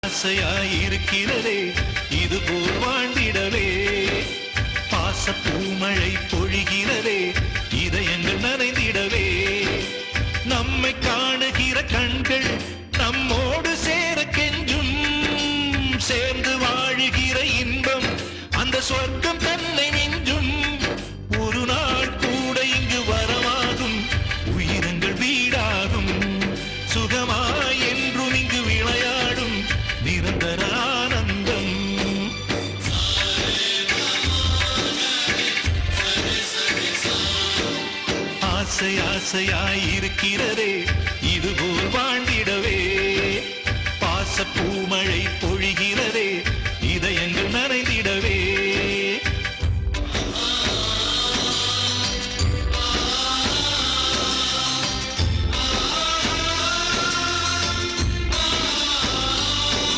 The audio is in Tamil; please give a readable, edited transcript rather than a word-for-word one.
ஆசையாயிருக்கிறதே இதுபோல் வாழ்ந்திடவே. பாச பூமழை பொழிகிறதே இதயங்கள் நனைந்திடவே. நம்மை காணுகிற கண்கள் நம்மோடு சேர கெஞ்சும். சேர்ந்து வாழுகிற இன்பம் அந்த சொர்க்கம் தன்னை மிஞ்சும். ஒரு நாள் கூட இங்கு வரமாகும் உயிரங்கள் வீடாகும். சுகமாய் என்றும் இங்கு விளையாடும் நிரந்தர ஆனந்தம். ஆசை ஆசையாயிருக்கிறதே இதுபோல் வாழ்ந்திடவே. பாச பூமழை